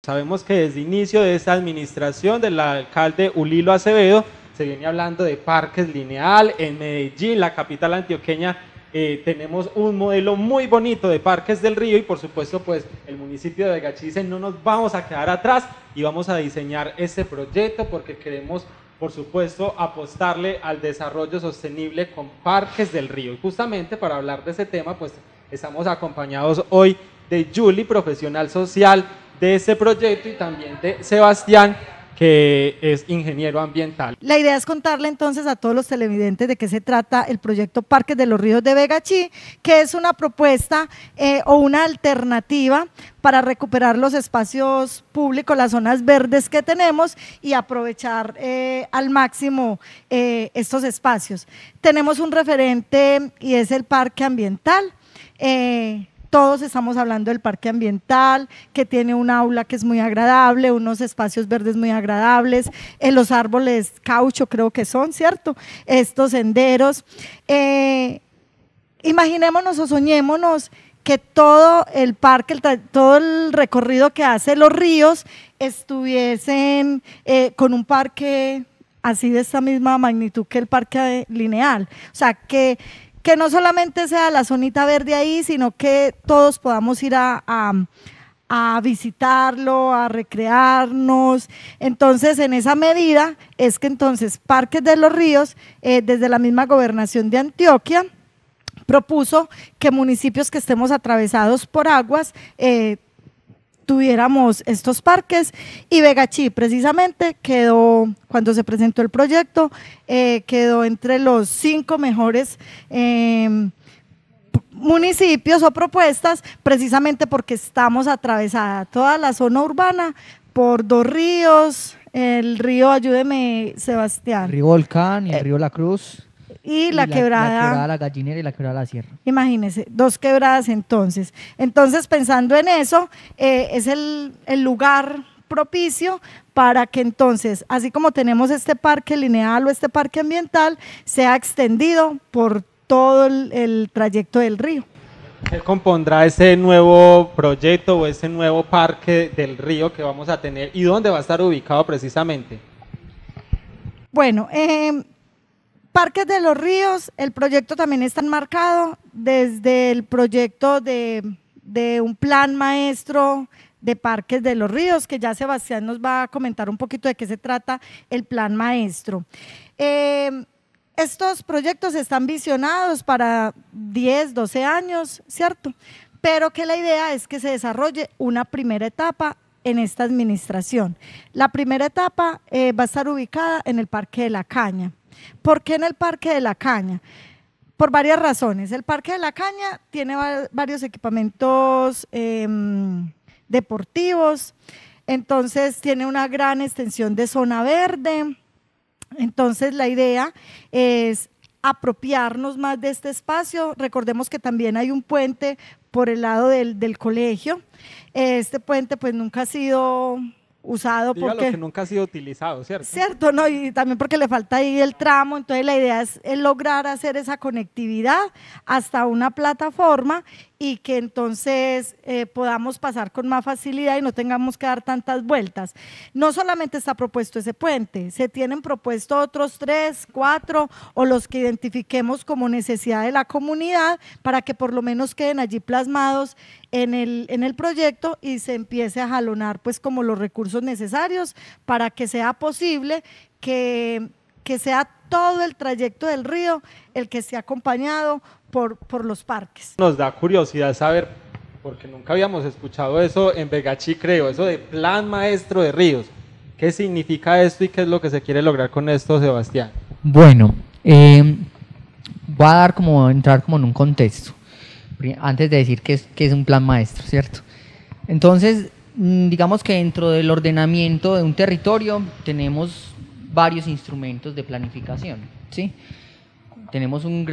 Sabemos que desde el inicio de esta administración del alcalde Ulilo Acevedo se viene hablando de parques lineal. En Medellín, la capital antioqueña, tenemos un modelo muy bonito de parques del río y por supuesto pues el municipio de Vegachí dice no nos vamos a quedar atrás y vamos a diseñar este proyecto porque queremos por supuesto apostarle al desarrollo sostenible con parques del río. Y justamente para hablar de ese tema pues estamos acompañados hoy de Julie, profesional social de este proyecto, y también de Sebastián, que es ingeniero ambiental. La idea es contarle entonces a todos los televidentes de qué se trata el proyecto Parques de los Ríos de Vegachí, que es una propuesta o una alternativa para recuperar los espacios públicos, las zonas verdes que tenemos y aprovechar al máximo estos espacios. Tenemos un referente y es el parque ambiental. Todos estamos hablando del parque ambiental, que tiene un aula que es muy agradable, unos espacios verdes muy agradables, los árboles caucho creo que son, ¿cierto? Estos senderos. Imaginémonos o soñémonos que todo el parque, todo el recorrido que hace los ríos estuviesen con un parque así de esta misma magnitud que el parque lineal. O sea, que no solamente sea la zonita verde ahí, sino que todos podamos ir a visitarlo, a recrearnos. Entonces, en esa medida es que entonces Parques de los Ríos, desde la misma gobernación de Antioquia, propuso que municipios que estemos atravesados por aguas tuviéramos estos parques, y Vegachí precisamente quedó, cuando se presentó el proyecto, quedó entre los 5 mejores municipios o propuestas, precisamente porque estamos atravesada toda la zona urbana por 2 ríos, el río, ayúdeme Sebastián. El río Volcán y el río La Cruz. Y la quebrada, La Gallinera y la quebrada La Sierra. Imagínense, 2 quebradas entonces. Entonces, pensando en eso, es el lugar propicio para que entonces, así como tenemos este parque lineal o este parque ambiental, sea extendido por todo el trayecto del río. ¿Qué compondrá ese nuevo proyecto o ese nuevo parque del río que vamos a tener y dónde va a estar ubicado precisamente? Bueno, Parques de los Ríos, el proyecto también está enmarcado desde el proyecto de un plan maestro de Parques de los Ríos, que ya Sebastián nos va a comentar un poquito de qué se trata el plan maestro. Estos proyectos están visionados para 10, 12 años, ¿cierto? Pero que la idea es que se desarrolle una primera etapa en esta administración. La primera etapa va a estar ubicada en el Parque de la Caña. ¿Por qué en el Parque de la Caña? Por varias razones. El Parque de la Caña tiene varios equipamientos deportivos, entonces tiene una gran extensión de zona verde. Entonces la idea es apropiarnos más de este espacio. Recordemos que también hay un puente por el lado del colegio. Este puente pues nunca ha sido usado. Dígalo, porque que nunca ha sido utilizado, ¿cierto? Cierto, ¿no? Y también porque le falta ahí el tramo. Entonces la idea es lograr hacer esa conectividad hasta una plataforma y que entonces podamos pasar con más facilidad y no tengamos que dar tantas vueltas. No solamente está propuesto ese puente, se tienen propuesto otros 3, 4 o los que identifiquemos como necesidad de la comunidad para que por lo menos queden allí plasmados en el proyecto y se empiece a jalonar pues como los recursos necesarios para que sea posible que sea todo el trayecto del río el que esté acompañado por los parques. Nos da curiosidad saber, porque nunca habíamos escuchado eso en Vegachí, creo, eso de plan maestro de ríos. ¿Qué significa esto y qué es lo que se quiere lograr con esto, Sebastián? Bueno, voy a entrar como en un contexto, antes de decir qué es un plan maestro, ¿cierto? Entonces, digamos que dentro del ordenamiento de un territorio tenemos varios instrumentos de planificación, ¿sí? Tenemos un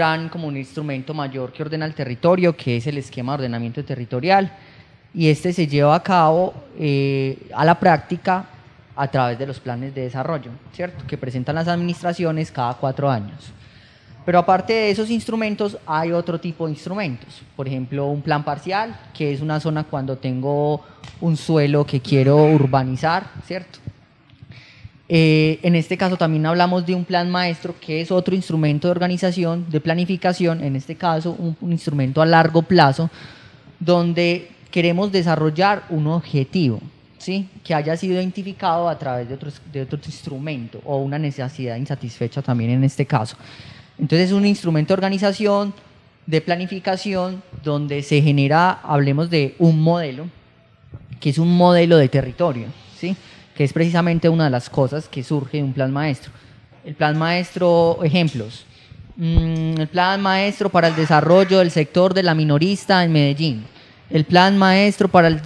instrumento mayor que ordena el territorio, que es el esquema de ordenamiento territorial, y este se lleva a cabo a la práctica a través de los planes de desarrollo, ¿cierto? Que presentan las administraciones cada 4 años. Pero aparte de esos instrumentos, hay otro tipo de instrumentos. Por ejemplo, un plan parcial, que es una zona cuando tengo un suelo que quiero urbanizar, ¿cierto? En este caso también hablamos de un plan maestro, que es otro instrumento de organización, de planificación, en este caso un instrumento a largo plazo, donde queremos desarrollar un objetivo, ¿sí? Que haya sido identificado a través de otro instrumento o una necesidad insatisfecha también en este caso. Entonces es un instrumento de organización, de planificación, donde se genera, hablemos de un modelo, que es un modelo de territorio, ¿sí? Que es precisamente una de las cosas que surge de un plan maestro. El plan maestro, ejemplos, el plan maestro para el desarrollo del sector de la minorista en Medellín, el plan maestro para el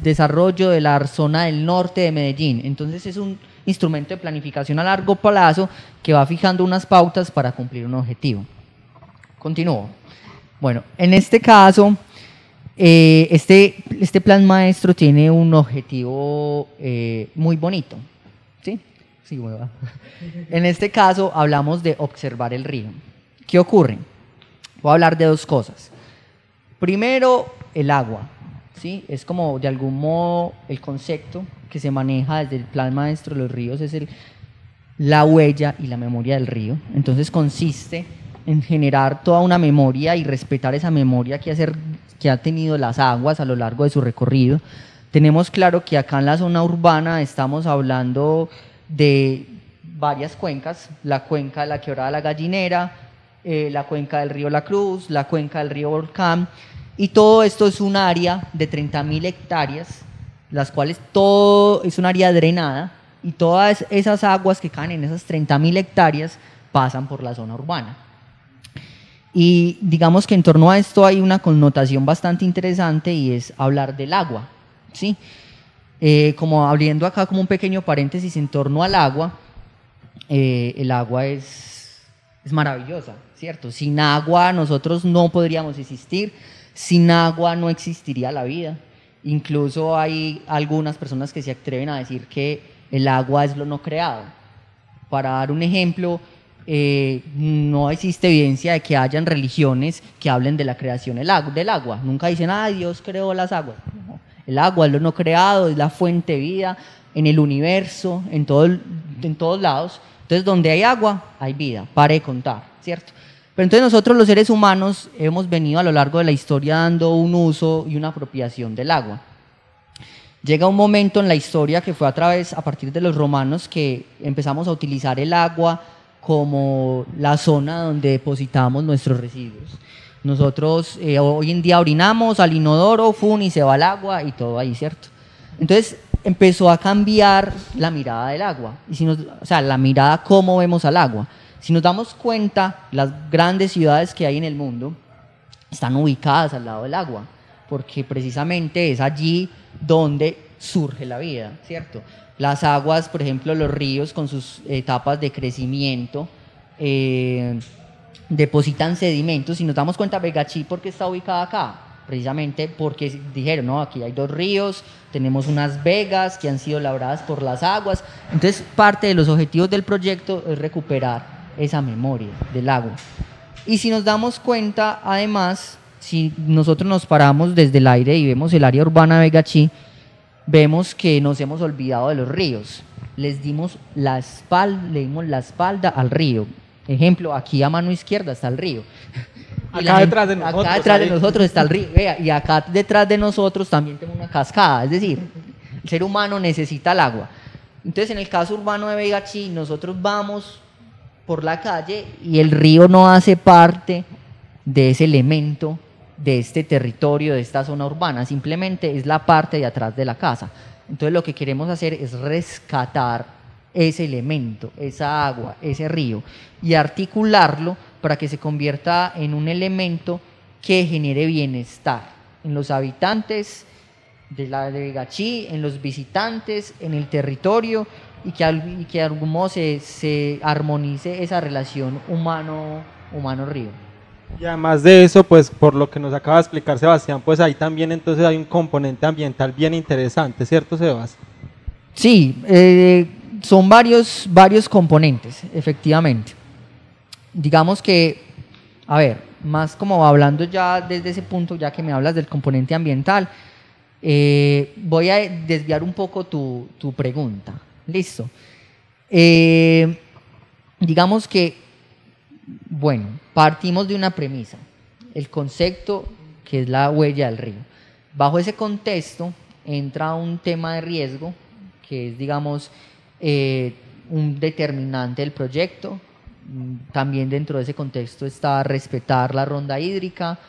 desarrollo de la zona del norte de Medellín. Entonces es un instrumento de planificación a largo plazo que va fijando unas pautas para cumplir un objetivo. Continúo. Bueno, en este caso, este plan maestro tiene un objetivo muy bonito, ¿sí? Sí, bueno. En este caso hablamos de observar el río. ¿Qué ocurre? Voy a hablar de dos cosas. Primero, el agua, ¿sí? Es como de algún modo el concepto que se maneja desde el plan maestro de los ríos, es la huella y la memoria del río. Entonces consiste en generar toda una memoria y respetar esa memoria que ha tenido las aguas a lo largo de su recorrido. Tenemos claro que acá en la zona urbana estamos hablando de varias cuencas, la cuenca de la Quebrada de la Gallinera, la cuenca del río La Cruz, la cuenca del río Volcán, y todo esto es un área de 30.000 hectáreas, las cuales todo es un área drenada, y todas esas aguas que caen en esas 30.000 hectáreas pasan por la zona urbana. Y digamos que en torno a esto hay una connotación bastante interesante, y es hablar del agua, ¿sí? Como abriendo acá como un pequeño paréntesis en torno al agua, el agua es maravillosa, ¿cierto? Sin agua nosotros no podríamos existir, sin agua no existiría la vida. Incluso hay algunas personas que se atreven a decir que el agua es lo no creado. Para dar un ejemplo, no existe evidencia de que hayan religiones que hablen de la creación del agua. Nunca dicen, Dios creó las aguas. No. El agua es lo no creado, es la fuente de vida en el universo, en todos lados. Entonces, donde hay agua, hay vida, pare de contar, ¿cierto? Pero entonces nosotros los seres humanos hemos venido a lo largo de la historia dando un uso y una apropiación del agua. Llega un momento en la historia que fue a partir de los romanos, que empezamos a utilizar el agua como la zona donde depositamos nuestros residuos. Nosotros hoy en día orinamos al inodoro, y se va el agua y todo ahí, ¿cierto? Entonces empezó a cambiar la mirada del agua, la mirada cómo vemos al agua. Si nos damos cuenta, las grandes ciudades que hay en el mundo están ubicadas al lado del agua, porque precisamente es allí donde surge la vida, ¿cierto? Las aguas, por ejemplo, los ríos con sus etapas de crecimiento, depositan sedimentos. Si nos damos cuenta, Vegachí, ¿por qué está ubicada acá? Precisamente porque dijeron, no, aquí hay dos ríos, tenemos unas vegas que han sido labradas por las aguas. Entonces, parte de los objetivos del proyecto es recuperar esa memoria del agua. Y si nos damos cuenta, además, si nosotros nos paramos desde el aire y vemos el área urbana de Vegachí, vemos que nos hemos olvidado de los ríos. Le dimos la espalda al río. Ejemplo, aquí a mano izquierda está el río. Acá detrás de nosotros. Acá detrás de nosotros está el río. Y acá detrás de nosotros también tenemos una cascada. Es decir, el ser humano necesita el agua. Entonces, en el caso urbano de Vegachí, nosotros vamos por la calle y el río no hace parte de ese elemento, de este territorio, de esta zona urbana, simplemente es la parte de atrás de la casa. Entonces lo que queremos hacer es rescatar ese elemento, esa agua, ese río, y articularlo para que se convierta en un elemento que genere bienestar en los habitantes de Vegachí, en los visitantes, en el territorio, y que de algún modo se armonice esa relación humano-río. Y además de eso, pues por lo que nos acaba de explicar Sebastián, pues ahí también entonces hay un componente ambiental bien interesante, ¿cierto, Sebas? Sí, son varios componentes, efectivamente. Digamos que A ver, más como hablando ya desde ese punto, ya que me hablas del componente ambiental, voy a desviar un poco tu pregunta. Listo. Digamos que, bueno, partimos de una premisa, el concepto que es la huella del río. Bajo ese contexto entra un tema de riesgo, que es, digamos, un determinante del proyecto. También dentro de ese contexto está respetar la ronda hídrica.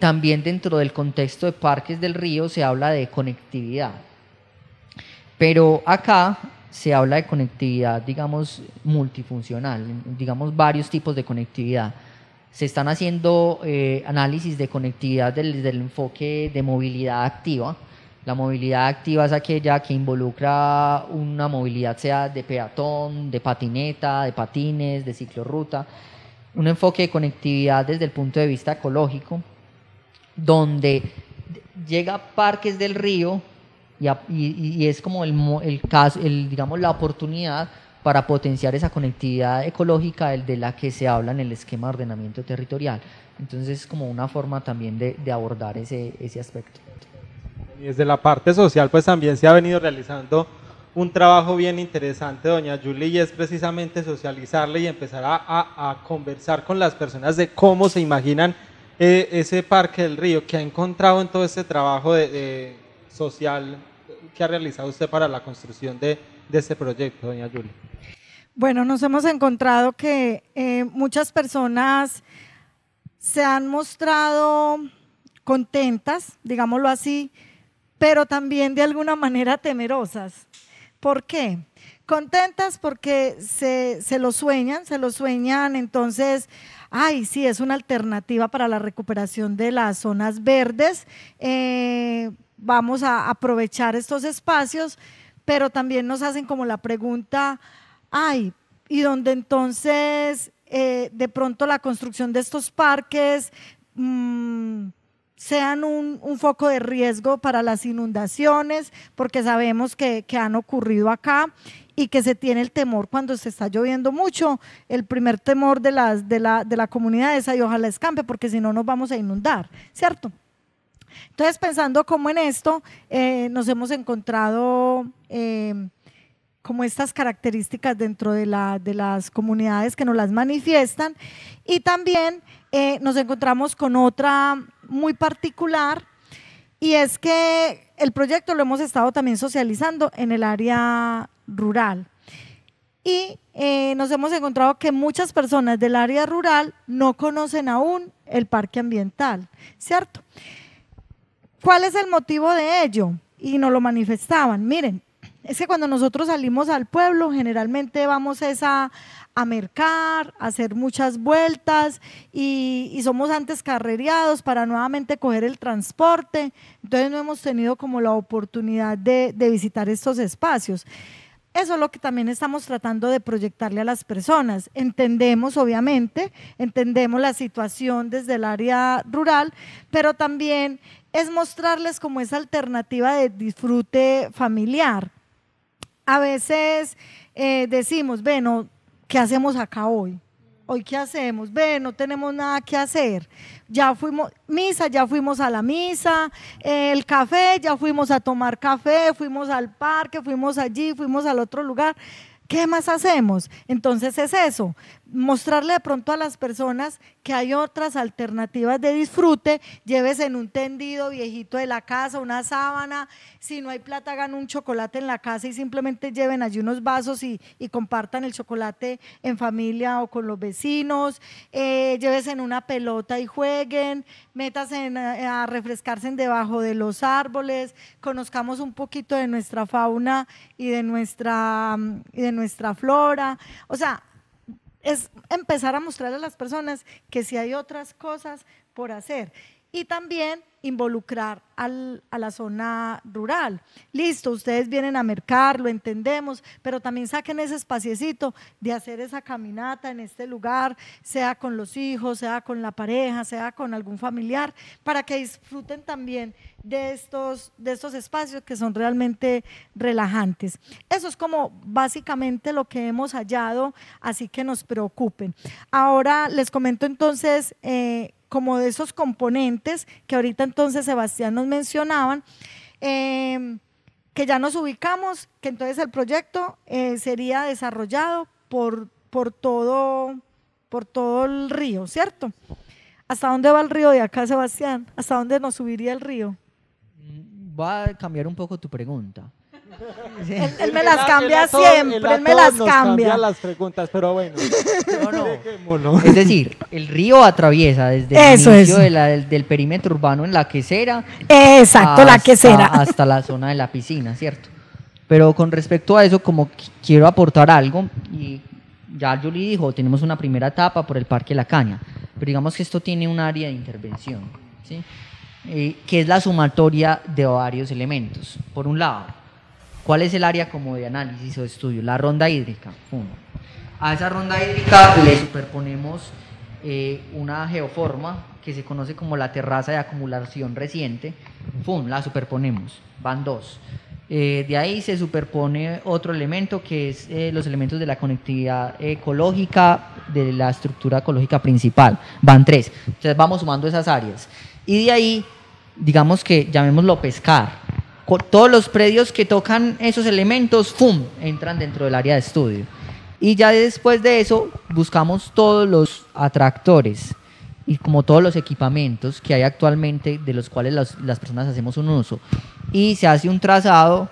También dentro del contexto de parques del río se habla de conectividad. Pero acá se habla de conectividad, digamos, multifuncional, digamos, varios tipos de conectividad. Se están haciendo análisis de conectividad desde el enfoque de movilidad activa. La movilidad activa es aquella que involucra una movilidad, sea de peatón, de patineta, de patines, de ciclorruta. Un enfoque de conectividad desde el punto de vista ecológico, donde llega a Parques del Río y es como el caso, digamos, la oportunidad para potenciar esa conectividad ecológica de la que se habla en el esquema de ordenamiento territorial. Entonces es como una forma también de abordar ese aspecto. Y desde la parte social pues también se ha venido realizando un trabajo bien interesante, doña Julie, y es precisamente socializarle y empezar a conversar con las personas de cómo se imaginan ese Parque del Río, que ha encontrado en todo este trabajo de social que ha realizado usted para la construcción de este proyecto, doña Julie. Bueno, nos hemos encontrado que muchas personas se han mostrado contentas, digámoslo así, pero también de alguna manera temerosas. ¿Por qué? Contentas porque se lo sueñan, entonces, ay, sí, es una alternativa para la recuperación de las zonas verdes, vamos a aprovechar estos espacios, pero también nos hacen como la pregunta, ay, y donde entonces de pronto la construcción de estos parques sean un foco de riesgo para las inundaciones, porque sabemos que han ocurrido acá y que se tiene el temor cuando se está lloviendo mucho. El primer temor de la comunidad es ay, ojalá escampe, porque si no nos vamos a inundar, ¿cierto? Entonces, pensando como en esto, nos hemos encontrado como estas características dentro de las comunidades que nos las manifiestan, y también nos encontramos con otra muy particular, y es que el proyecto lo hemos estado también socializando en el área rural, y nos hemos encontrado que muchas personas del área rural no conocen aún el parque ambiental, ¿cierto? ¿Cuál es el motivo de ello? Y nos lo manifestaban. Miren, es que cuando nosotros salimos al pueblo, generalmente vamos a mercar, a hacer muchas vueltas y somos antes carrereados para nuevamente coger el transporte. Entonces no hemos tenido como la oportunidad de visitar estos espacios. Eso es lo que también estamos tratando de proyectarle a las personas. Entendemos, obviamente, entendemos la situación desde el área rural, pero también es mostrarles como esa alternativa de disfrute familiar. A veces decimos, bueno, ¿qué hacemos acá hoy? ¿Hoy qué hacemos? Ve, no tenemos nada que hacer. Ya fuimos, misa, ya fuimos a la misa, el café, ya fuimos a tomar café, fuimos al parque, fuimos allí, fuimos al otro lugar. ¿Qué más hacemos? Entonces es eso, mostrarle de pronto a las personas que hay otras alternativas de disfrute. Llévese en un tendido viejito de la casa, una sábana, si no hay plata hagan un chocolate en la casa y simplemente lleven allí unos vasos y compartan el chocolate en familia o con los vecinos. Llévese en una pelota y jueguen, métase a refrescarse debajo de los árboles, conozcamos un poquito de nuestra fauna y de nuestra flora. O sea, es empezar a mostrarle a las personas que sí hay otras cosas por hacer. y también involucrar a la zona rural. Listo, ustedes vienen a mercar, lo entendemos, pero también saquen ese espaciecito de hacer esa caminata en este lugar, sea con los hijos, sea con la pareja, sea con algún familiar, para que disfruten también de estos espacios que son realmente relajantes. Eso es como básicamente lo que hemos hallado, así que nos preocupen. Ahora les comento entonces como de esos componentes que ahorita entonces Sebastián nos mencionaban, que ya nos ubicamos, que entonces el proyecto sería desarrollado por todo el río, ¿cierto? ¿Hasta dónde va el río de acá, Sebastián? ¿Hasta dónde nos subiría el río? Va a cambiar un poco tu pregunta. Sí. Él me las cambia siempre, él me las cambia las preguntas, pero bueno. No. Es decir, el río atraviesa desde el inicio del perímetro urbano en la quesera. Exacto, la quesera. Hasta la zona de la piscina, ¿cierto? Pero con respecto a eso, como quiero aportar algo, y ya Julie dijo, tenemos una primera etapa por el Parque La Caña, pero digamos que esto tiene un área de intervención, ¿sí? Que es la sumatoria de varios elementos. Por un lado, ¿cuál es el área como de análisis o de estudio? La ronda hídrica. A esa ronda hídrica le superponemos una geoforma que se conoce como la terraza de acumulación reciente. La superponemos, van dos. De ahí se superpone otro elemento que es los elementos de la conectividad ecológica, de la estructura ecológica principal, van tres. Entonces vamos sumando esas áreas. Y de ahí, digamos que llamémoslo pescar. Todos los predios que tocan esos elementos, entran dentro del área de estudio. Y ya después de eso, buscamos todos los atractores y como todos los equipamientos que hay actualmente, de los cuales las personas hacemos un uso. Y se hace un trazado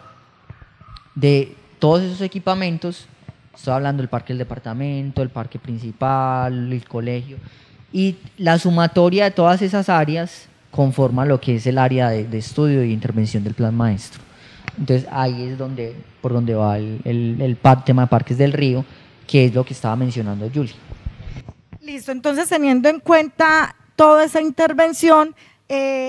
de todos esos equipamientos. Estoy hablando del parque del departamento, el parque principal, el colegio. Y la sumatoria de todas esas áreas conforma lo que es el área de estudio y intervención del plan maestro. Entonces ahí es por donde va el tema de parques del río, que es lo que estaba mencionando Julie. Listo, entonces teniendo en cuenta toda esa intervención,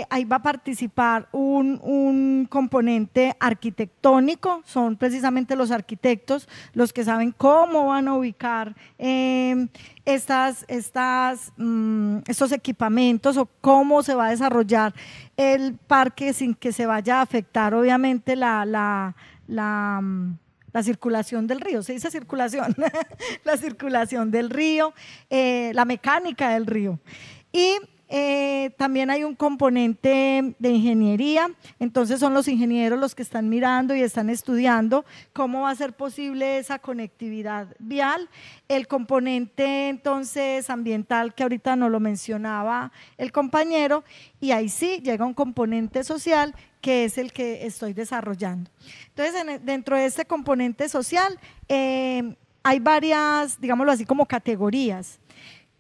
ahí va a participar un componente arquitectónico, son precisamente los arquitectos los que saben cómo van a ubicar estos equipamientos o cómo se va a desarrollar el parque sin que se vaya a afectar obviamente la circulación del río, se dice circulación, la circulación del río, la mecánica del río. Y también hay un componente de ingeniería, entonces son los ingenieros los que están mirando y están estudiando cómo va a ser posible esa conectividad vial. El componente entonces ambiental que ahorita nos lo mencionaba el compañero, y ahí sí llega un componente social que es el que estoy desarrollando. Entonces dentro de este componente social hay varias, digámoslo así, como categorías.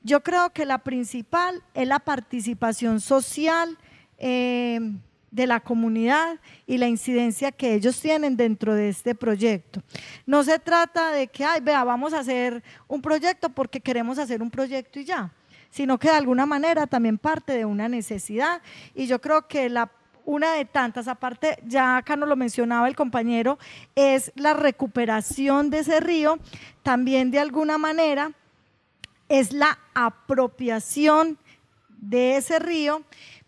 Yo creo que la principal es la participación social de la comunidad y la incidencia que ellos tienen dentro de este proyecto. No se trata de que, vamos a hacer un proyecto porque queremos hacer un proyecto y ya, sino que de alguna manera también parte de una necesidad, y yo creo que una de tantas, aparte ya acá nos lo mencionaba el compañero, es la recuperación de ese río, también de alguna manera es la apropiación de ese río,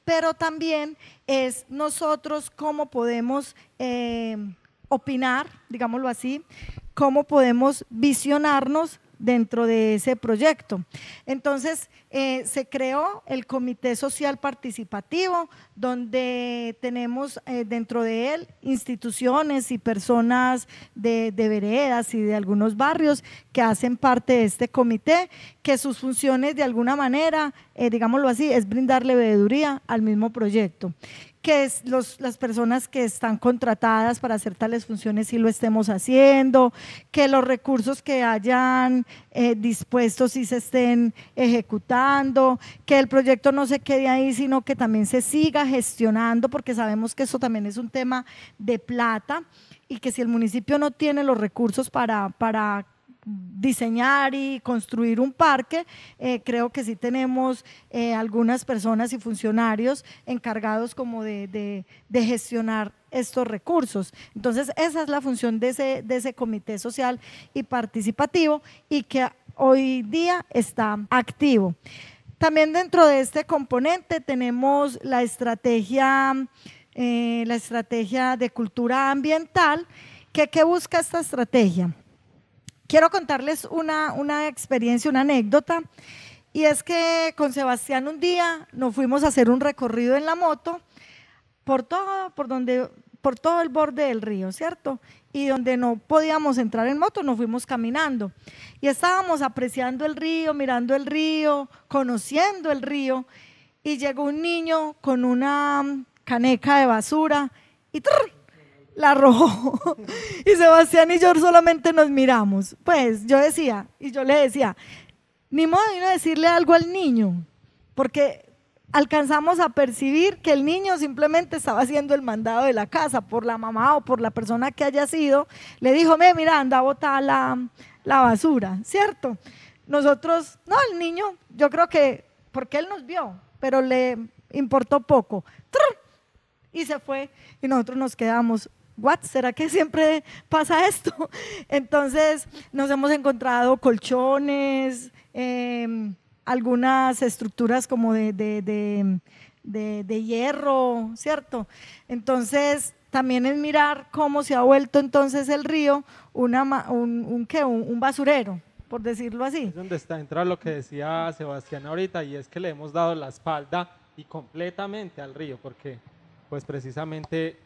pero también es nosotros cómo podemos opinar, digámoslo así, cómo podemos visionarnos dentro de ese proyecto. Entonces, se creó el Comité Social Participativo, donde tenemos dentro de él instituciones y personas de veredas y de algunos barrios que hacen parte de este comité, que sus funciones de alguna manera, digámoslo así, es brindarle veeduría al mismo proyecto, que es las personas que están contratadas para hacer tales funciones sí lo estemos haciendo, que los recursos que hayan dispuestos sí se estén ejecutando, que el proyecto no se quede ahí, sino que también se siga gestionando, porque sabemos que eso también es un tema de plata, y que si el municipio no tiene los recursos para diseñar y construir un parque, creo que sí tenemos algunas personas y funcionarios encargados como de gestionar estos recursos. Entonces, esa es la función de ese comité social y participativo y que hoy día está activo. También dentro de este componente tenemos la estrategia de cultura ambiental. ¿Qué busca esta estrategia? Quiero contarles una experiencia, una anécdota, y es que con Sebastián un día nos fuimos a hacer un recorrido en la moto por todo el borde del río, ¿cierto? Y donde no podíamos entrar en moto, nos fuimos caminando. Y estábamos apreciando el río, mirando el río, conociendo el río, y llegó un niño con una caneca de basura y la arrojó. Y Sebastián y yo solamente nos miramos. Pues yo decía, y yo le decía, ni modo de no decirle algo al niño, porque alcanzamos a percibir que el niño simplemente estaba haciendo el mandado de la casa por la mamá o por la persona que haya sido. Le dijo, mira, anda a botar la basura, ¿cierto? Nosotros, no, el niño, yo creo que, porque él nos vio, pero le importó poco. Y se fue, y nosotros nos quedamos, ¿what? ¿Será que siempre pasa esto? Entonces nos hemos encontrado colchones, algunas estructuras como de hierro, ¿cierto? Entonces también es mirar cómo se ha vuelto entonces el río un basurero, por decirlo así. Es donde entra lo que decía Sebastián ahorita, y es que le hemos dado la espalda y completamente al río, porque pues precisamente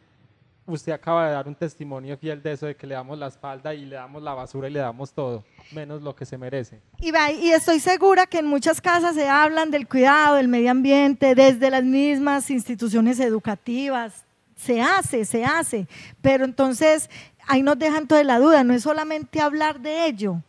usted acaba de dar un testimonio fiel de eso, de que le damos la espalda y le damos la basura y le damos todo, menos lo que se merece. Y estoy segura que en muchas casas se hablan del cuidado del medio ambiente, desde las mismas instituciones educativas, se hace, pero entonces ahí nos dejan toda la duda, no es solamente hablar de ello.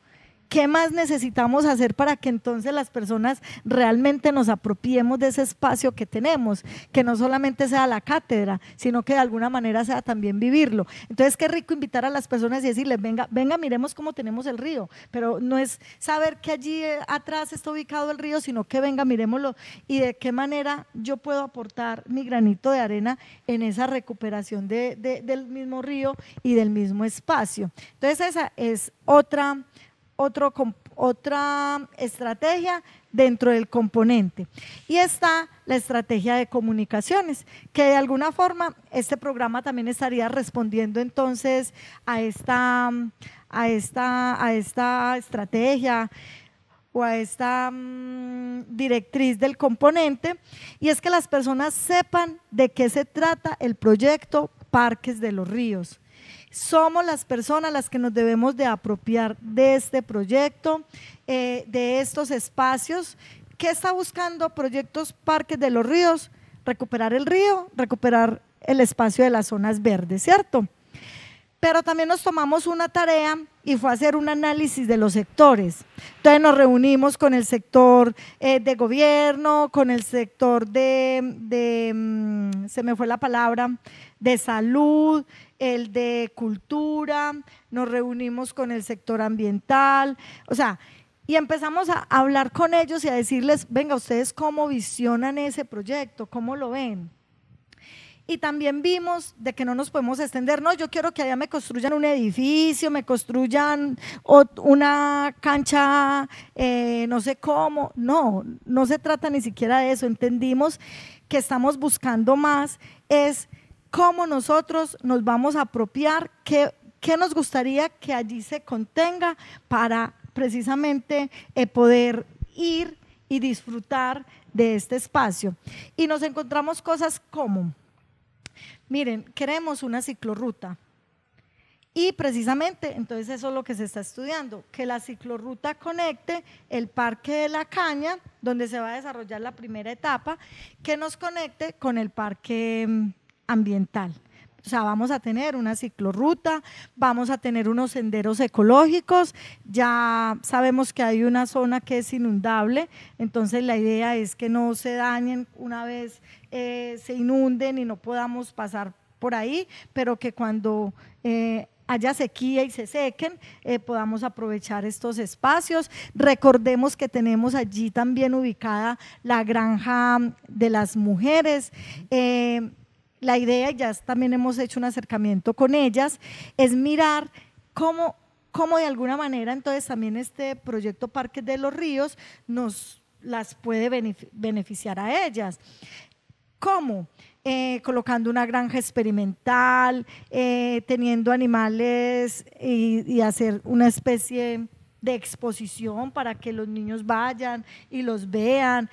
¿Qué más necesitamos hacer para que entonces las personas realmente nos apropiemos de ese espacio que tenemos? Que no solamente sea la cátedra, sino que de alguna manera sea también vivirlo. Entonces, qué rico invitar a las personas y decirles, venga, miremos cómo tenemos el río, pero no es saber que allí atrás está ubicado el río, sino que venga, miremoslo y de qué manera yo puedo aportar mi granito de arena en esa recuperación del mismo río y del mismo espacio. Entonces, esa es otra estrategia dentro del componente. Y está la estrategia de comunicaciones, que de alguna forma este programa también estaría respondiendo entonces a esta estrategia o a esta directriz del componente, y es que las personas sepan de qué se trata el proyecto Parques de los Ríos. Somos las personas las que nos debemos de apropiar de este proyecto, de estos espacios. ¿Qué está buscando Proyectos Parques de los Ríos? Recuperar el río, recuperar el espacio de las zonas verdes, ¿cierto? Pero también nos tomamos una tarea y fue hacer un análisis de los sectores. Entonces nos reunimos con el sector de gobierno, con el sector se me fue la palabra, de salud, el de cultura, nos reunimos con el sector ambiental, o sea, y empezamos a hablar con ellos y a decirles, venga, ustedes cómo visionan ese proyecto, cómo lo ven. Y también vimos de que no nos podemos extender, no, yo quiero que allá me construyan un edificio, me construyan una cancha, no sé cómo, no se trata ni siquiera de eso. Entendimos que estamos buscando más, es cómo nosotros nos vamos a apropiar, qué nos gustaría que allí se contenga para precisamente poder ir y disfrutar de este espacio. Y nos encontramos cosas como, miren, queremos una ciclorruta y precisamente entonces eso es lo que se está estudiando, que la ciclorruta conecte el Parque de la Caña, donde se va a desarrollar la primera etapa, que nos conecte con el parque ambiental. O sea, vamos a tener una ciclorruta, vamos a tener unos senderos ecológicos, ya sabemos que hay una zona que es inundable, entonces la idea es que no se dañen una vez se inunden y no podamos pasar por ahí, pero que cuando haya sequía y se sequen, podamos aprovechar estos espacios. Recordemos que tenemos allí también ubicada la granja de las mujeres. La idea, ya también hemos hecho un acercamiento con ellas, es mirar cómo de alguna manera entonces también este proyecto Parques de los Ríos nos las puede beneficiar a ellas. ¿Cómo? Colocando una granja experimental, teniendo animales y hacer una especie de exposición para que los niños vayan y los vean,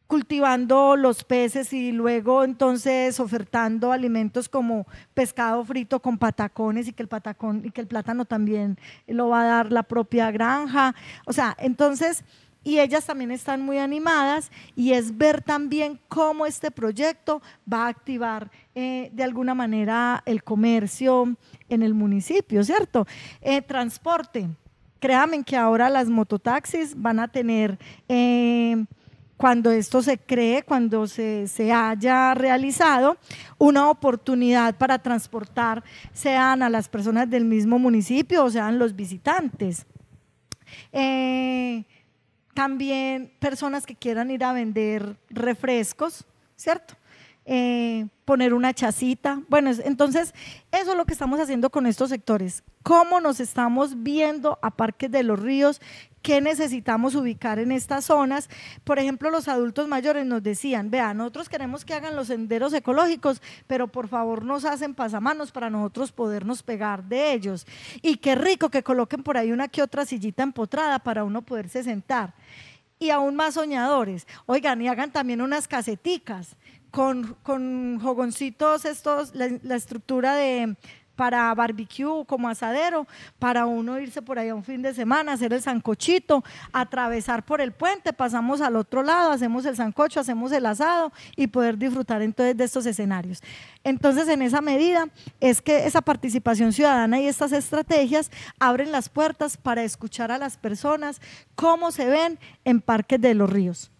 cultivando los peces y luego entonces ofertando alimentos como pescado frito con patacones y que el plátano también lo va a dar la propia granja. O sea, entonces, y ellas también están muy animadas y es ver también cómo este proyecto va a activar de alguna manera el comercio en el municipio, ¿cierto? Transporte, créanme que ahora las mototaxis van a tener… cuando esto se cree, cuando se haya realizado, una oportunidad para transportar, sean a las personas del mismo municipio o sean los visitantes. También personas que quieran ir a vender refrescos, ¿cierto? Poner una chacita. Bueno, entonces eso es lo que estamos haciendo con estos sectores. ¿Cómo nos estamos viendo a Parques de los Ríos? ¿Qué necesitamos ubicar en estas zonas? Por ejemplo, los adultos mayores nos decían, vean, nosotros queremos que hagan los senderos ecológicos, pero por favor nos hacen pasamanos para nosotros podernos pegar de ellos. Y qué rico que coloquen por ahí una que otra sillita empotrada para uno poderse sentar. Y aún más soñadores, oigan, y hagan también unas caseticas con jogoncitos estos, la estructura para barbecue, como asadero, para uno irse por ahí a un fin de semana, hacer el sancochito, atravesar por el puente, pasamos al otro lado, hacemos el sancocho, hacemos el asado y poder disfrutar entonces de estos escenarios. Entonces, en esa medida es que esa participación ciudadana y estas estrategias abren las puertas para escuchar a las personas cómo se ven en Parques de los Ríos.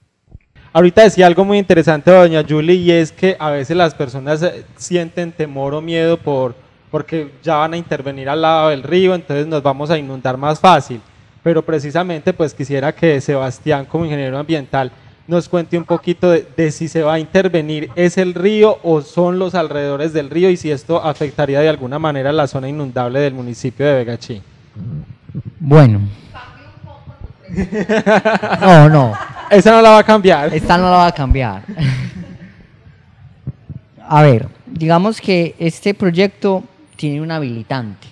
Ahorita decía algo muy interesante doña Julie, y es que a veces las personas sienten temor o miedo porque ya van a intervenir al lado del río, entonces nos vamos a inundar más fácil. Pero precisamente pues quisiera que Sebastián, como ingeniero ambiental, nos cuente un poquito de si se va a intervenir, ¿es el río o son los alrededores del río? Y si esto afectaría de alguna manera la zona inundable del municipio de Vegachí. Bueno. No. Esa no la va a cambiar. Esta no la va a cambiar. A ver, digamos que este proyecto tiene un habilitante.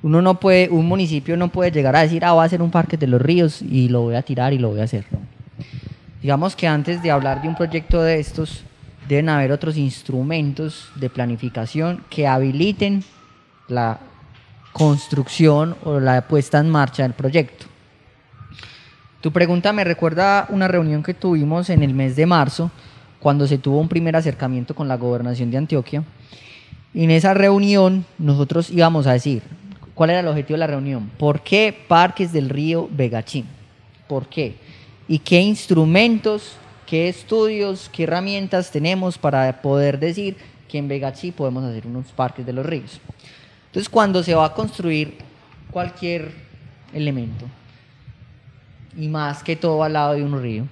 Un municipio no puede llegar a decir, voy a hacer un parque de los ríos y lo voy a tirar y lo voy a hacer. No. Digamos que antes de hablar de un proyecto de estos, deben haber otros instrumentos de planificación que habiliten la construcción o la puesta en marcha del proyecto. Tu pregunta me recuerda una reunión que tuvimos en el mes de marzo, cuando se tuvo un primer acercamiento con la Gobernación de Antioquia. Y en esa reunión nosotros íbamos a decir, ¿cuál era el objetivo de la reunión? ¿Por qué Parques del Río Vegachí? ¿Por qué? ¿Y qué instrumentos, qué estudios, qué herramientas tenemos para poder decir que en Vegachí podemos hacer unos parques de los ríos? Entonces, cuando se va a construir cualquier elemento, y más que todo al lado de un río,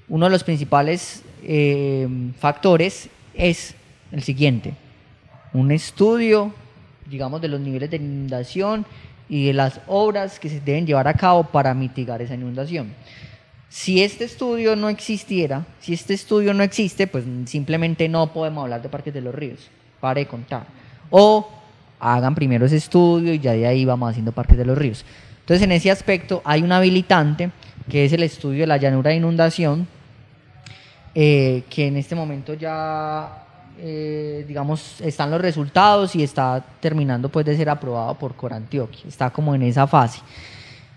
uno de los principales factores es el siguiente: un estudio, digamos, de los niveles de inundación y de las obras que se deben llevar a cabo para mitigar esa inundación. Si este estudio no existiera, si este estudio no existe, pues simplemente no podemos hablar de parques de los ríos, pare de contar. O hagan primero ese estudio y ya de ahí vamos haciendo parques de los ríos. Entonces, en ese aspecto hay un habilitante que es el estudio de la llanura de inundación, que en este momento ya, digamos, están los resultados y está terminando pues de ser aprobado por Corantioquia, está como en esa fase.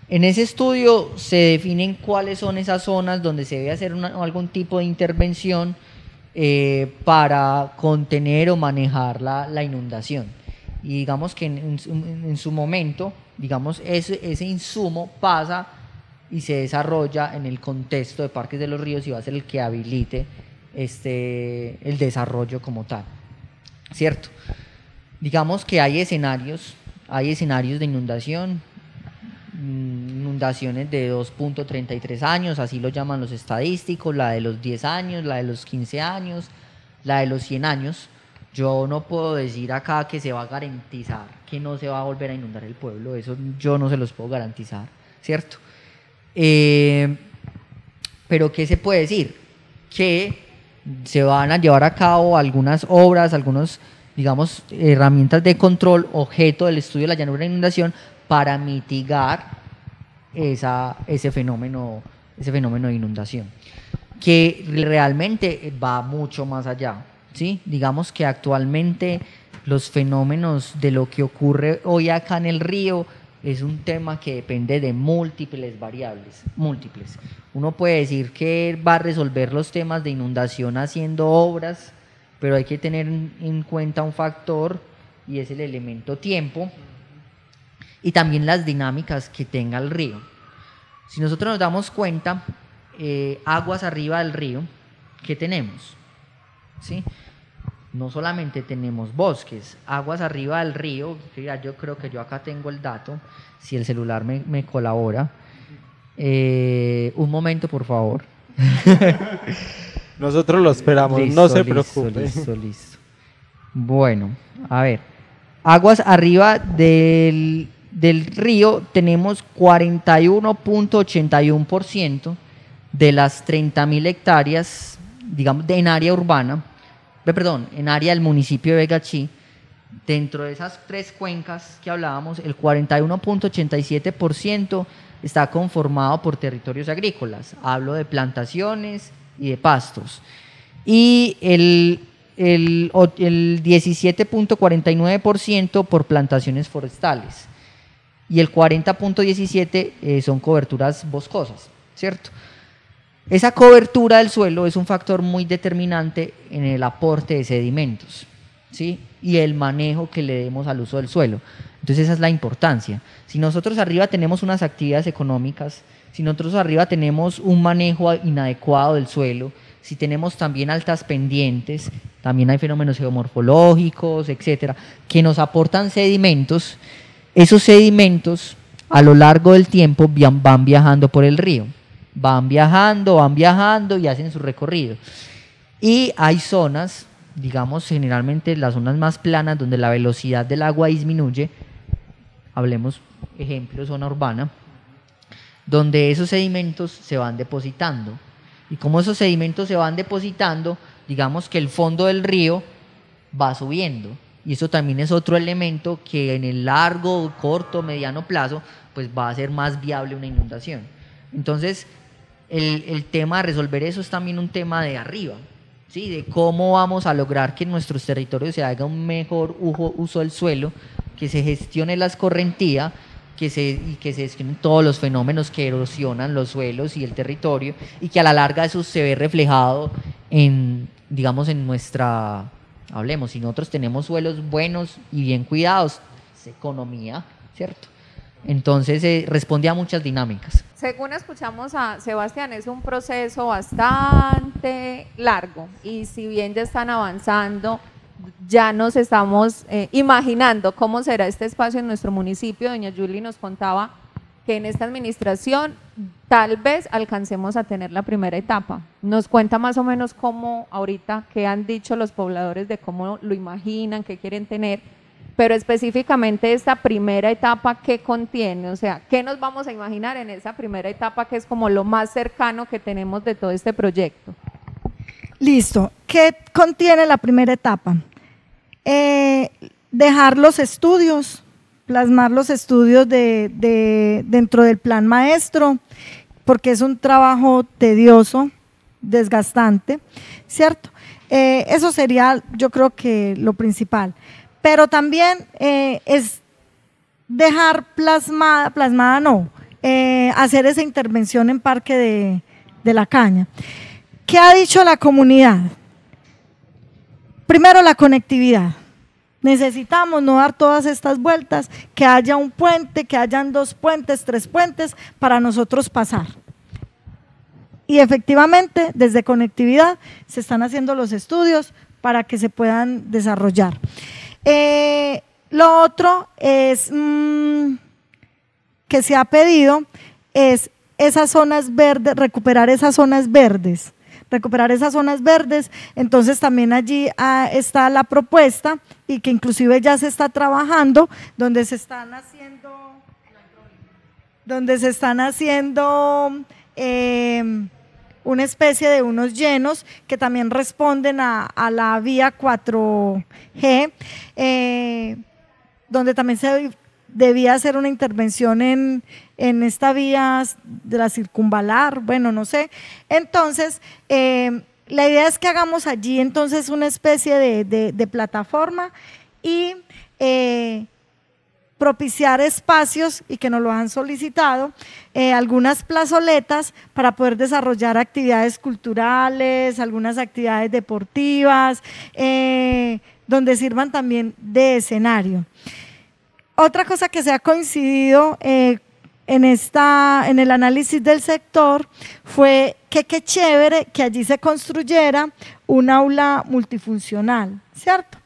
En ese estudio se definen cuáles son esas zonas donde se debe hacer algún tipo de intervención para contener o manejar la inundación. Y digamos que en su momento, digamos, ese insumo pasa y se desarrolla en el contexto de Parques de los Ríos y va a ser el que habilite el desarrollo como tal, ¿cierto? Digamos que hay escenarios de inundación, inundaciones de 2.33 años, así lo llaman los estadísticos, la de los 10 años, la de los 15 años, la de los 100 años. Yo no puedo decir acá que se va a garantizar que no se va a volver a inundar el pueblo, eso yo no se los puedo garantizar, ¿cierto? Pero ¿qué se puede decir? Que se van a llevar a cabo algunas obras, digamos, herramientas de control, objeto del estudio de la llanura de inundación, para mitigar ese fenómeno de inundación, que realmente va mucho más allá, ¿sí? Digamos que actualmente los fenómenos de lo que ocurre hoy acá en el río es un tema que depende de múltiples variables, múltiples. Uno puede decir que va a resolver los temas de inundación haciendo obras, pero hay que tener en cuenta un factor y es el elemento tiempo y también las dinámicas que tenga el río. Si nosotros nos damos cuenta, aguas arriba del río, ¿qué tenemos? ¿Sí? No solamente tenemos bosques, aguas arriba del río, yo creo que yo acá tengo el dato, si el celular me colabora. Un momento, por favor. Nosotros lo esperamos, Listo, no se listo, preocupe. Listo. Bueno, a ver. Aguas arriba del río tenemos 41.81% de las 30.000 hectáreas, digamos, en área urbana, en área del municipio de Vegachí. Dentro de esas tres cuencas que hablábamos, el 41.87% está conformado por territorios agrícolas. Hablo de plantaciones y de pastos. Y el 17.49% por plantaciones forestales. Y el 40.17% son coberturas boscosas, ¿cierto? Esa cobertura del suelo es un factor muy determinante en el aporte de sedimentos, ¿sí? Y el manejo que le demos al uso del suelo. Entonces esa es la importancia. Si nosotros arriba tenemos unas actividades económicas, si nosotros arriba tenemos un manejo inadecuado del suelo, si tenemos también altas pendientes, también hay fenómenos geomorfológicos, etcétera, que nos aportan sedimentos. Esos sedimentos a lo largo del tiempo van viajando por el río, van viajando y hacen su recorrido. Y hay zonas, digamos generalmente las zonas más planas donde la velocidad del agua disminuye, hablemos ejemplo zona urbana, donde esos sedimentos se van depositando. Y como esos sedimentos se van depositando, digamos que el fondo del río va subiendo. Y eso también es otro elemento que en el largo, corto, mediano plazo, pues va a ser más viable una inundación. Entonces, el tema de resolver eso es también un tema de arriba, ¿sí? De cómo vamos a lograr que en nuestros territorios se haga un mejor uso del suelo, que se gestione la escorrentía, y que se gestionen todos los fenómenos que erosionan los suelos y el territorio, y que a la larga eso se ve reflejado digamos, en nuestra, hablemos, si nosotros tenemos suelos buenos y bien cuidados, es economía, ¿cierto? Entonces responde a muchas dinámicas. Según escuchamos a Sebastián, es un proceso bastante largo y si bien ya están avanzando, ya nos estamos imaginando cómo será este espacio en nuestro municipio. Doña Julie nos contaba que en esta administración tal vez alcancemos a tener la primera etapa. Nos cuenta más o menos cómo ahorita, qué han dicho los pobladores de cómo lo imaginan, qué quieren tener, pero específicamente esta primera etapa, ¿qué contiene? O sea, ¿qué nos vamos a imaginar en esa primera etapa que es como lo más cercano que tenemos de todo este proyecto? Listo. ¿Qué contiene la primera etapa? Dejar los estudios, plasmar los estudios dentro del plan maestro, porque es un trabajo tedioso, desgastante, ¿cierto? Eso sería, yo creo que lo principal. Pero también es dejar hacer esa intervención en Parque de la Caña. ¿Qué ha dicho la comunidad? Primero, la conectividad. Necesitamos no dar todas estas vueltas, que haya un puente, que hayan 2 puentes, 3 puentes para nosotros pasar. Y efectivamente, desde conectividad se están haciendo los estudios para que se puedan desarrollar. Lo otro es que se ha pedido es esas zonas verdes, recuperar esas zonas verdes. Entonces también allí está la propuesta y que inclusive ya se está trabajando, donde se están haciendo una especie de unos llenos que también responden a la vía 4G, donde también se debía hacer una intervención en esta vía de la circunvalar, bueno, no sé. Entonces, la idea es que hagamos allí entonces una especie de plataforma y propiciar espacios, y que nos lo han solicitado, algunas plazoletas para poder desarrollar actividades culturales, algunas actividades deportivas, donde sirvan también de escenario. Otra cosa que se ha coincidido en el análisis del sector fue que qué chévere que allí se construyera un aula multifuncional, ¿cierto?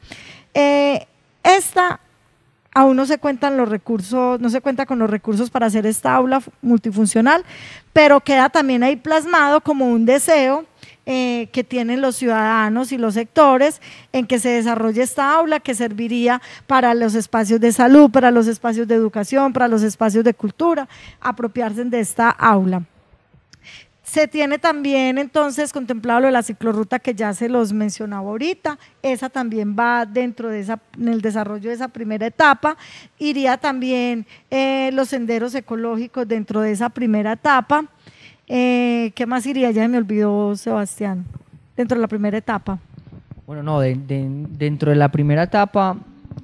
Aún no se cuentan los recursos, no se cuenta con los recursos para hacer esta aula multifuncional, pero queda también ahí plasmado como un deseo que tienen los ciudadanos y los sectores en que se desarrolle esta aula, que serviría para los espacios de salud, para los espacios de educación, para los espacios de cultura, apropiarse de esta aula. Se tiene también entonces contemplado lo de la ciclorruta que ya se los mencionaba ahorita, esa también va dentro de en el desarrollo de esa primera etapa, iría también los senderos ecológicos dentro de esa primera etapa. ¿Qué más iría? Ya me olvidó, Sebastián, dentro de la primera etapa. Bueno, no, dentro de la primera etapa,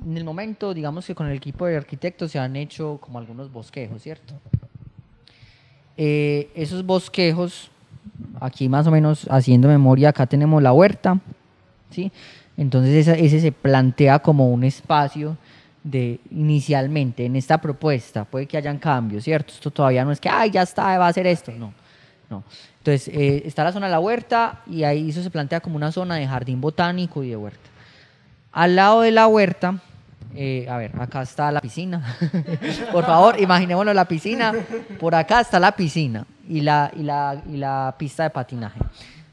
en el momento, digamos que con el equipo de arquitectos se han hecho como algunos bosquejos, ¿cierto? Esos bosquejos, aquí más o menos haciendo memoria, acá tenemos la huerta, ¿sí? Entonces ese se plantea como un espacio inicialmente en esta propuesta, puede que hayan cambios, ¿cierto? Esto todavía no es que, ya está, va a hacer esto, no. Entonces está la zona de la huerta y ahí eso se plantea como una zona de jardín botánico y de huerta. Al lado de la huerta, acá está la piscina. Por favor, imaginémonos la piscina. Por acá está la piscina y la pista de patinaje.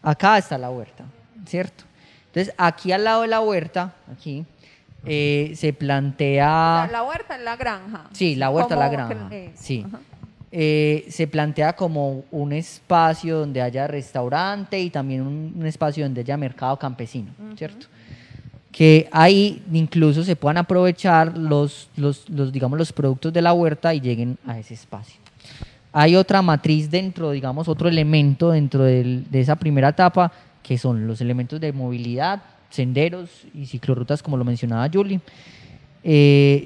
Acá está la huerta, ¿cierto? Entonces, aquí al lado de la huerta, aquí, se plantea... O sea, la huerta es la granja. Sí, la huerta es la granja. Sí. Se plantea como un espacio donde haya restaurante y también un espacio donde haya mercado campesino, ¿cierto? Que ahí incluso se puedan aprovechar los productos de la huerta y lleguen a ese espacio. Hay otra matriz dentro, otro elemento dentro de esa primera etapa, que son los elementos de movilidad, senderos y ciclorrutas, como lo mencionaba Julie.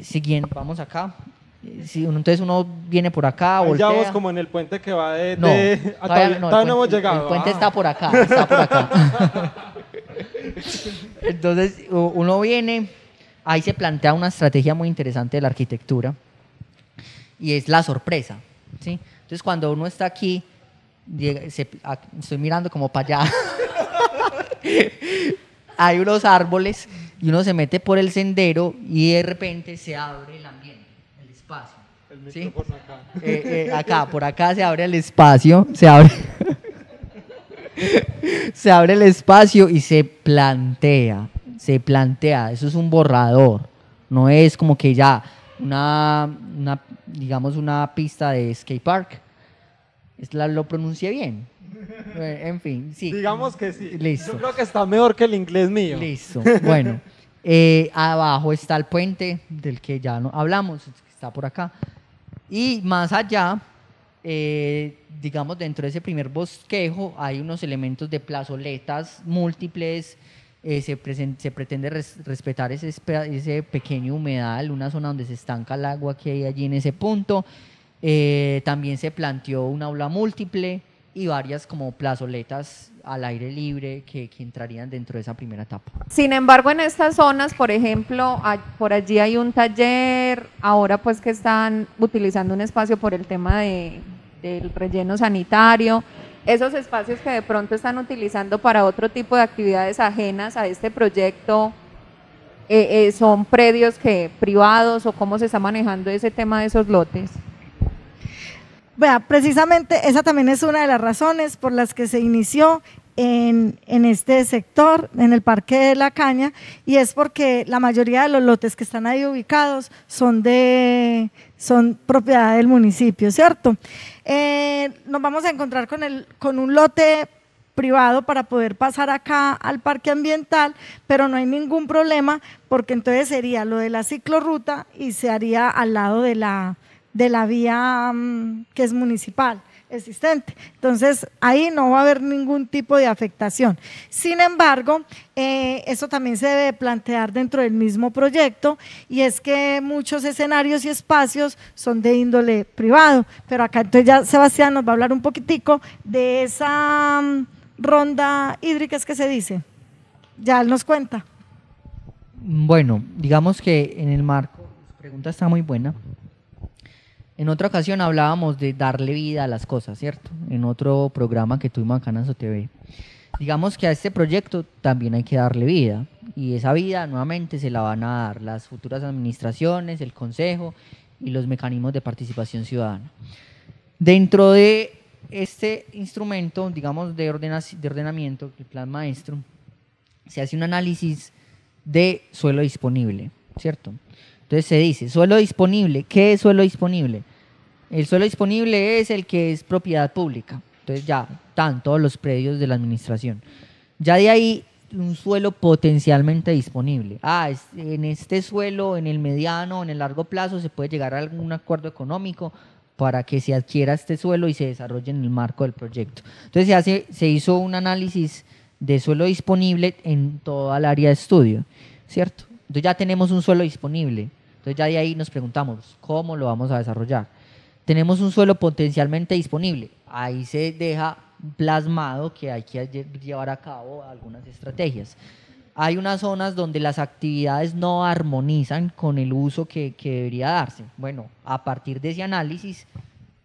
Siguiendo, vamos acá. Entonces uno viene por acá, voltea. Ya vamos como en el puente que va todavía no hemos llegado. El puente está por acá. Entonces uno viene, ahí se plantea una estrategia muy interesante de la arquitectura y es la sorpresa, ¿sí? Entonces cuando uno está aquí, estoy mirando como para allá, hay unos árboles y uno se mete por el sendero y de repente se abre el ambiente, el espacio. El ¿sí? micrófono acá. Por acá se abre el espacio, se abre el espacio y se plantea, eso es un borrador, no es como que ya una pista de skate park, lo pronuncié bien, en fin, sí. Digamos que sí. Listo. Yo creo que está mejor que el inglés mío. Listo, bueno, abajo está el puente del que ya no hablamos, está por acá, y más allá, dentro de ese primer bosquejo hay unos elementos de plazoletas múltiples, se pretende respetar ese pequeño humedal, una zona donde se estanca el agua que hay allí en ese punto. También se planteó un aula múltiple y varias como plazoletas al aire libre que entrarían dentro de esa primera etapa. Sin embargo, en estas zonas, por ejemplo, por allí hay un taller, ahora pues que están utilizando un espacio por el tema del relleno sanitario, esos espacios que de pronto están utilizando para otro tipo de actividades ajenas a este proyecto, ¿Son predios que privados o cómo se está manejando ese tema de esos lotes? Vea, precisamente esa también es una de las razones por las que se inició en este sector, en el Parque de la Caña, y es porque la mayoría de los lotes que están ahí ubicados son propiedad del municipio, ¿cierto? Nos vamos a encontrar con un lote privado para poder pasar acá al parque ambiental, pero no hay ningún problema porque entonces sería lo de la ciclorruta y se haría al lado de la vía que es municipal existente. Entonces, ahí no va a haber ningún tipo de afectación. Sin embargo, eso también se debe plantear dentro del mismo proyecto, y es que muchos escenarios y espacios son de índole privado, pero acá entonces ya Sebastián nos va a hablar un poquitico de esa ronda hídrica, es que se dice. Ya él nos cuenta. Bueno, digamos que en el marco, su pregunta está muy buena. En otra ocasión hablábamos de darle vida a las cosas, ¿cierto? En otro programa que tuvimos acá en ASOTV. Digamos que a este proyecto también hay que darle vida, y esa vida nuevamente se la van a dar las futuras administraciones, el consejo y los mecanismos de participación ciudadana. Dentro de este instrumento, digamos, de ordenamiento, el plan maestro, se hace un análisis de suelo disponible, ¿cierto? Entonces se dice, suelo disponible, ¿qué es suelo disponible? El suelo disponible es el que es propiedad pública, entonces ya están todos los predios de la administración. Ya de ahí, un suelo potencialmente disponible. En este suelo, en el mediano, en el largo plazo, se puede llegar a algún acuerdo económico para que se adquiera este suelo y se desarrolle en el marco del proyecto. Entonces se hizo un análisis de suelo disponible en toda el área de estudio, ¿cierto? Entonces ya tenemos un suelo disponible. Entonces ya de ahí nos preguntamos, ¿cómo lo vamos a desarrollar? Tenemos un suelo potencialmente disponible. Ahí se deja plasmado que hay que llevar a cabo algunas estrategias. Hay unas zonas donde las actividades no armonizan con el uso que debería darse. Bueno, a partir de ese análisis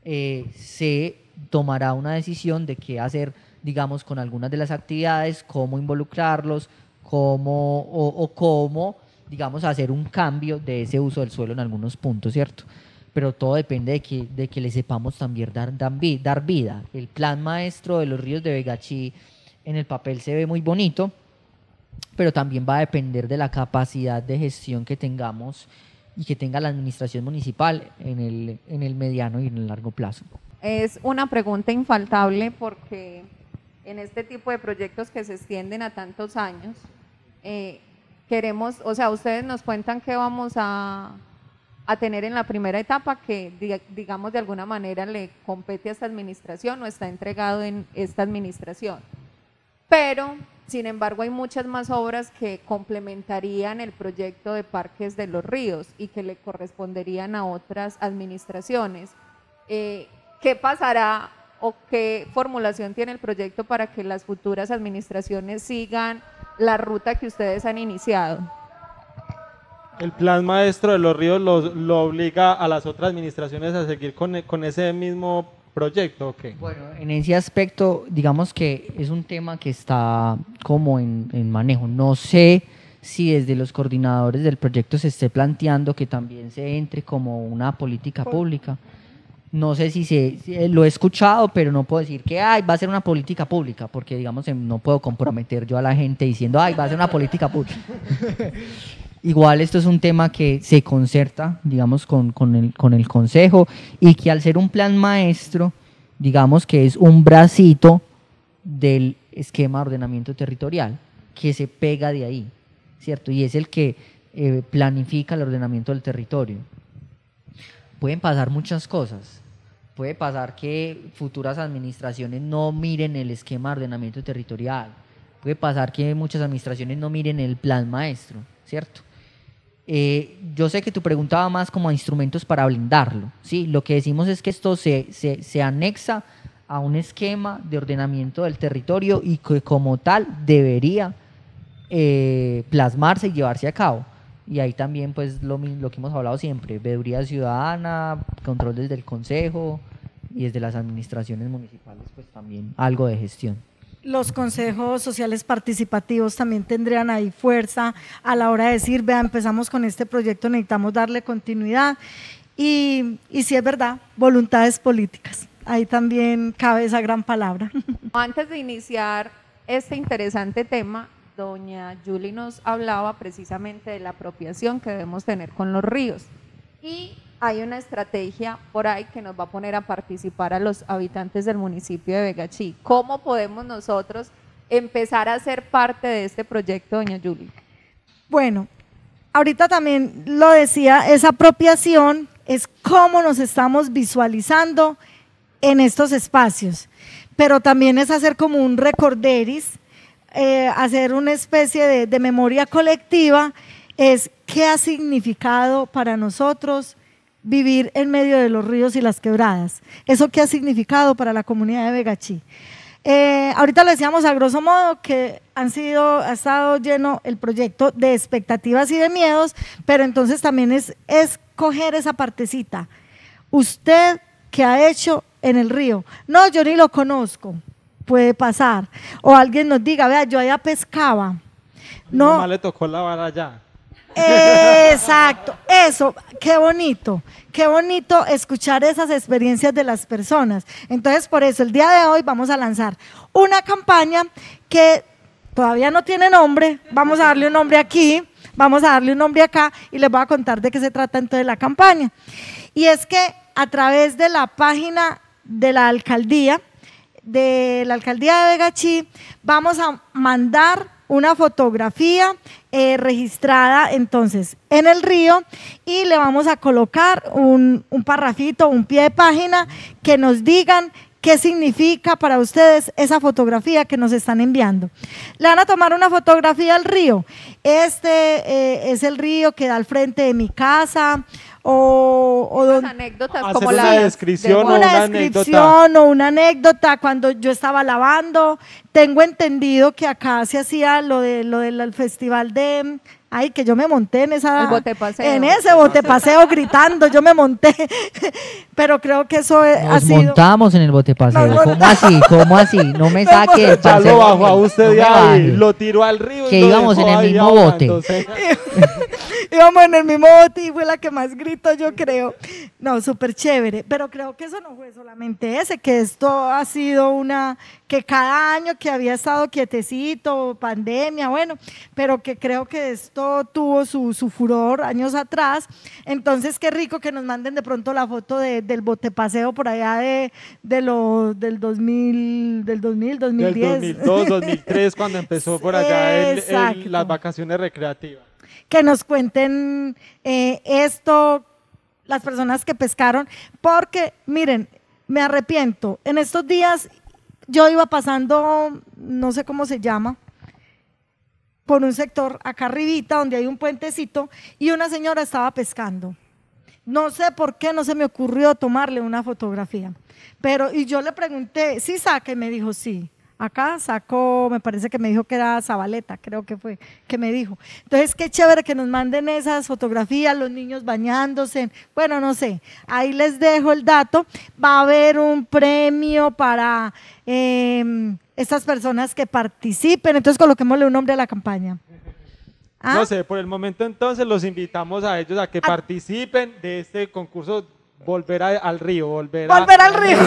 se tomará una decisión de qué hacer, digamos, con algunas de las actividades, cómo involucrarlos, cómo, digamos, hacer un cambio de ese uso del suelo en algunos puntos, ¿cierto? Pero todo depende de que le sepamos también dar vida. El plan maestro de los ríos de Vegachí en el papel se ve muy bonito, pero también va a depender de la capacidad de gestión que tengamos y que tenga la administración municipal en el mediano y en el largo plazo. Es una pregunta infaltable porque en este tipo de proyectos que se extienden a tantos años, queremos, o sea, ustedes nos cuentan que vamos a tener en la primera etapa que, digamos, de alguna manera le compete a esta administración o está entregado en esta administración. Pero, sin embargo, hay muchas más obras que complementarían el proyecto de Parques de los Ríos y que le corresponderían a otras administraciones. ¿Qué pasará o qué formulación tiene el proyecto para que las futuras administraciones sigan la ruta que ustedes han iniciado? ¿El plan maestro de los ríos lo obliga a las otras administraciones a seguir con ese mismo proyecto o qué? Bueno, en ese aspecto, digamos que es un tema que está como en manejo. No sé si desde los coordinadores del proyecto se esté planteando que también se entre como una política pública. No sé si lo he escuchado, pero no puedo decir que va a ser una política pública, porque digamos no puedo comprometer yo a la gente diciendo va a ser una política pública. Igual esto es un tema que se concerta, digamos, con el consejo, y que al ser un plan maestro, digamos que es un bracito del esquema de ordenamiento territorial que se pega de ahí, ¿cierto? Y es el que planifica el ordenamiento del territorio. Pueden pasar muchas cosas. Puede pasar que futuras administraciones no miren el esquema de ordenamiento territorial. Puede pasar que muchas administraciones no miren el plan maestro, ¿cierto? Yo sé que tu pregunta va más como a instrumentos para blindarlo, ¿sí? Lo que decimos es que esto se anexa a un esquema de ordenamiento del territorio y que como tal debería plasmarse y llevarse a cabo. Y ahí también pues lo que hemos hablado siempre, veeduría ciudadana, control desde el consejo y desde las administraciones municipales, pues también algo de gestión. Los consejos sociales participativos también tendrían ahí fuerza a la hora de decir, vea, empezamos con este proyecto, necesitamos darle continuidad. Y si es verdad, voluntades políticas. Ahí también cabe esa gran palabra. Antes de iniciar este interesante tema, doña Julie nos hablaba precisamente de la apropiación que debemos tener con los ríos. Y hay una estrategia por ahí que nos va a poner a participar a los habitantes del municipio de Vegachí. ¿Cómo podemos nosotros empezar a ser parte de este proyecto, doña Julie? Bueno, ahorita también lo decía, esa apropiación es cómo nos estamos visualizando en estos espacios, pero también es hacer como un recorderis, hacer una especie de memoria colectiva, es qué ha significado para nosotros vivir en medio de los ríos y las quebradas, eso qué ha significado para la comunidad de Vegachí. Ahorita le decíamos a grosso modo que ha estado lleno el proyecto de expectativas y de miedos, pero entonces también es coger esa partecita. ¿Usted qué ha hecho en el río? No, yo ni lo conozco, puede pasar. O alguien nos diga, vea, yo allá pescaba. No. Mamá le tocó la vara allá. Exacto, eso, qué bonito escuchar esas experiencias de las personas. Entonces, por eso, el día de hoy vamos a lanzar una campaña que todavía no tiene nombre, vamos a darle un nombre aquí, vamos a darle un nombre acá y les voy a contar de qué se trata entonces la campaña. Y es que a través de la página de la alcaldía de Vegachí, vamos a mandar una fotografía registrada entonces en el río y le vamos a colocar un parrafito, un pie de página que nos digan qué significa para ustedes esa fotografía que nos están enviando. Le van a tomar una fotografía al río. Este es el río que da al frente de mi casa, o anécdotas hacer como una la descripción o una anécdota cuando yo estaba lavando. Tengo entendido que acá se hacía lo del festival de, ay, que yo me monté en el botepaseo. en ese botepaseo gritando, yo me monté, pero creo que eso ha sido. Nos montamos en el botepaseo. Nos ¿Cómo así? ¿Cómo así? No me saque del Ya lo paseo. bajó a usted No de me ahí, baje. lo tiró al río. y Que lo íbamos dejó en el ahí mismo bote. ahogándose. Íbamos en el mismo bote y fue la que más gritó, yo creo. No, súper chévere, pero creo que eso no fue solamente ese, que esto ha sido que cada año que había estado quietecito, pandemia, bueno, pero que creo que esto tuvo su furor años atrás. Entonces, qué rico que nos manden de pronto la foto del botepaseo por allá del 2010. Del 2002, 2003, cuando empezó por allá Exacto. las vacaciones recreativas. Que nos cuenten esto, las personas que pescaron, porque miren, me arrepiento, en estos días yo iba pasando, no sé cómo se llama, por un sector acá arribita donde hay un puentecito y una señora estaba pescando. No sé por qué no se me ocurrió tomarle una fotografía, y yo le pregunté, ¿sí saca? Y me dijo, sí. Acá sacó, me parece que me dijo que era Zabaleta, creo que fue, que me dijo. Entonces, qué chévere que nos manden esas fotografías, los niños bañándose, bueno, no sé, ahí les dejo el dato. Va a haber un premio para estas personas que participen, entonces coloquémosle un nombre a la campaña. ¿Ah? No sé, por el momento entonces los invitamos a ellos a que participen de este concurso. Volver al río, volver al río.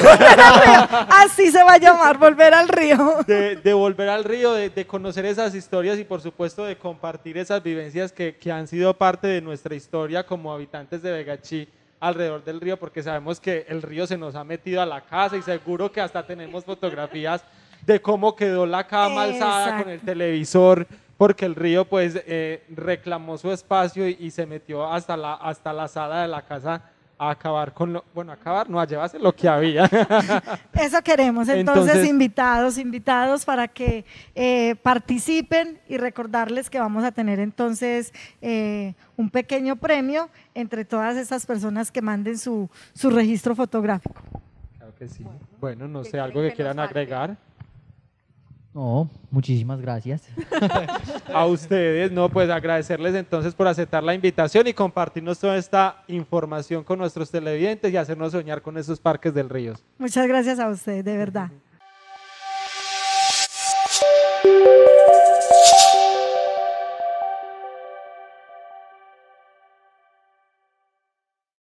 Así se va a llamar, volver al río. De volver al río, de conocer esas historias y por supuesto de compartir esas vivencias que han sido parte de nuestra historia como habitantes de Vegachí alrededor del río, porque sabemos que el río se nos ha metido a la casa y seguro que hasta tenemos fotografías de cómo quedó la cama alzada con el televisor, porque el río pues reclamó su espacio y se metió hasta la sala de la casa a acabar a llevarse lo que había. Eso queremos, entonces invitados para que participen y recordarles que vamos a tener entonces un pequeño premio entre todas esas personas que manden su registro fotográfico. Claro que sí. Bueno, no sé, algo que quieran agregar. No, muchísimas gracias. A ustedes, no, pues agradecerles entonces por aceptar la invitación y compartirnos toda esta información con nuestros televidentes y hacernos soñar con esos parques del río. Muchas gracias a ustedes, de verdad.